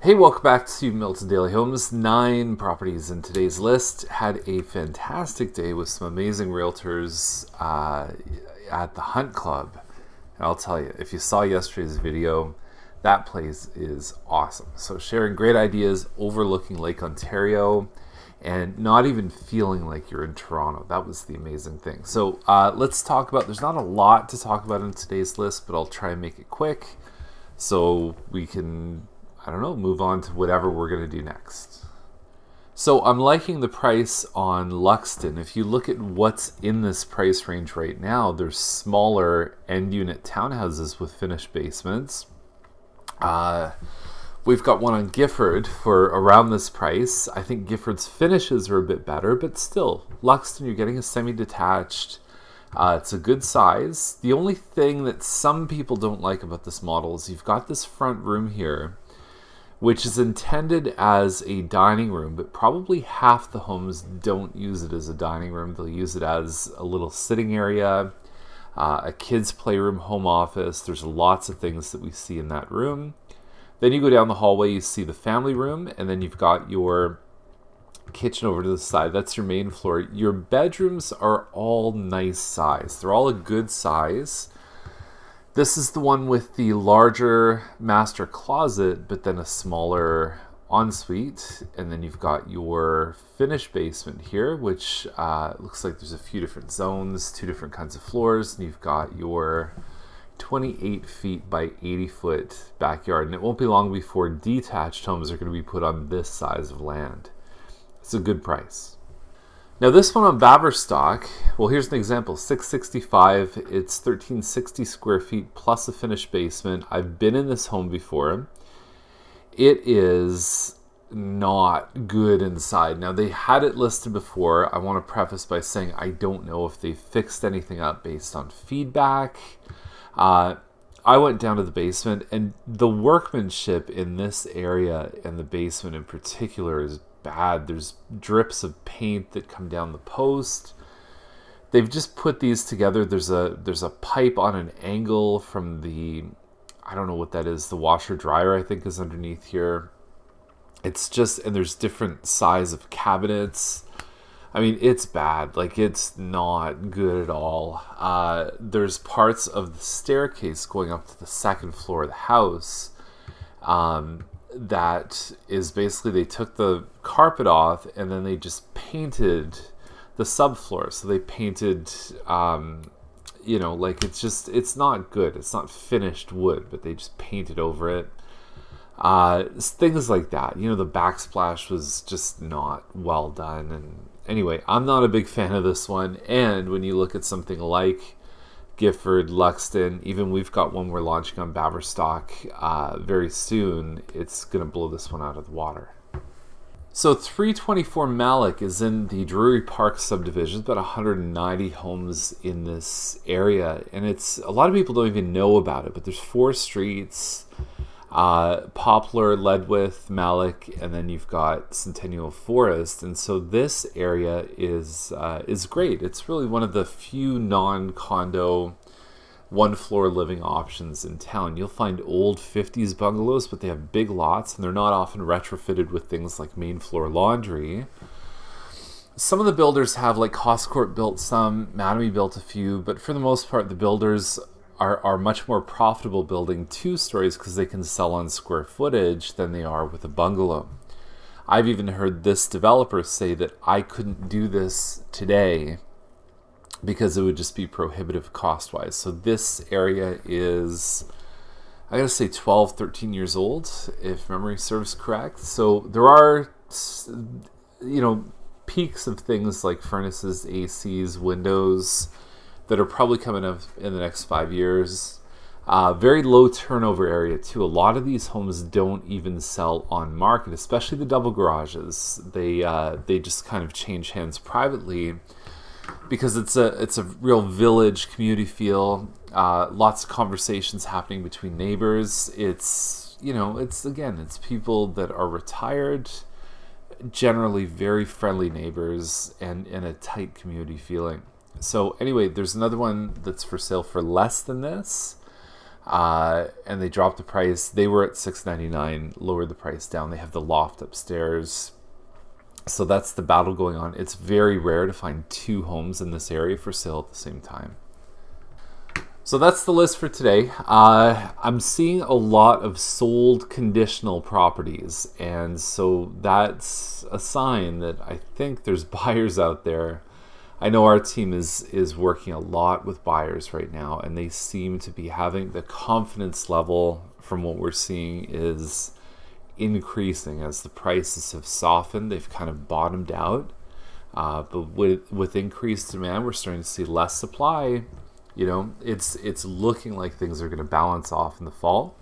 Hey, welcome back to Milton Daily Homes. 9 properties in today's list. Had a fantastic day with some amazing realtors at the Hunt Club. And I'll tell you, if you saw yesterday's video, that place is awesome. So sharing great ideas overlooking Lake Ontario and not even feeling like you're in Toronto. That was the amazing thing. So let's talk about, there's not a lot to talk about in today's list, but I'll try and make it quick so we can move on to whatever we're going to do next. So I'm liking the price on Luxton. If you look at what's in this price range right now, there's smaller end unit townhouses with finished basements. We've got one on Gifford for around this price. I think Gifford's finishes are a bit better, but still, Luxton, you're getting a semi-detached. It's a good size. The only thing that some people don't like about this model is you've got this front room here, which is intended as a dining room, but probably half the homes don't use it as a dining room. They'll use it as a little sitting area, a kid's playroom, home office. There's lots of things that we see in that room. Then you go down the hallway, you see the family room, and then you've got your kitchen over to the side. That's your main floor. Your bedrooms are all nice size. They're all a good size. This is the one with the larger master closet, but then a smaller ensuite. And then you've got your finished basement here, which looks like there's a few different zones, 2 different kinds of floors. And you've got your 28 feet by 80 foot backyard. And it won't be long before detached homes are going to be put on this size of land. It's a good price. Now this one on Baverstock, well, here's an example, 665, it's 1360 square feet plus a finished basement. I've been in this home before. It is not good inside. Now they had it listed before. I want to preface by saying I don't know if they fixed anything up based on feedback. I went down to the basement, and the workmanship in this area and the basement in particular is bad. There's drips of paint that come down the post. They've just put these together. There's a pipe on an angle from the, I don't know what that is, the washer dryer I think is underneath here. It's just, and there's different size of cabinets. I mean, it's bad. Like, it's not good at all. There's parts of the staircase going up to the second floor of the house that is basically, they took the carpet off and then they just painted the subfloor. So they painted, like it's not good. It's not finished wood, but they just painted over it. Things like that. The backsplash was just not well done. And anyway, I'm not a big fan of this one. And when you look at something like Gifford, Luxton, even we've got one we're launching on Baverstock very soon, it's going to blow this one out of the water. So 324 Malick is in the Drury Park subdivision. About 190 homes in this area, and it's, a lot of people don't even know about it, but there's 4 streets, Poplar, Ledwith, Malick, and then you've got Centennial Forest. And so this area is great. It's really one of the few non-condo one-floor living options in town. You'll find old 50s bungalows, but they have big lots, and they're not often retrofitted with things like main floor laundry. Some of the builders have, like Coscourt built some, Mattamy built a few, but for the most part, the builders are much more profitable building 2 stories because they can sell on square footage than they are with a bungalow. I've even heard this developer say that I couldn't do this today because it would just be prohibitive cost-wise. So this area is, I gotta say, 12, 13 years old, if memory serves correct. So there are, peaks of things like furnaces, ACs, windows that are probably coming up in the next 5 years. Very low turnover area too. A lot of these homes don't even sell on market, especially the double garages. They just kind of change hands privately because it's a real village community feel. Lots of conversations happening between neighbors. It's people that are retired, generally very friendly neighbors, and a tight community feeling. So anyway, there's another one that's for sale for less than this. and they dropped the price. They were at $699, lowered the price down. They have the loft upstairs. So that's the battle going on. It's very rare to find two homes in this area for sale at the same time. So that's the list for today. I'm seeing a lot of sold conditional properties, and so that's a sign that I think there's buyers out there. I know our team is working a lot with buyers right now, and they seem to be having the confidence level from what we're seeing is increasing as the prices have softened. They've kind of bottomed out, but with increased demand, we're starting to see less supply. You know, it's looking like things are going to balance off in the fall,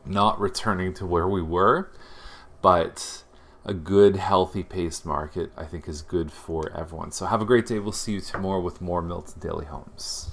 not returning to where we were, but a good, healthy paced market, I think, is good for everyone. So have a great day. We'll see you tomorrow with more Milton Daily Homes.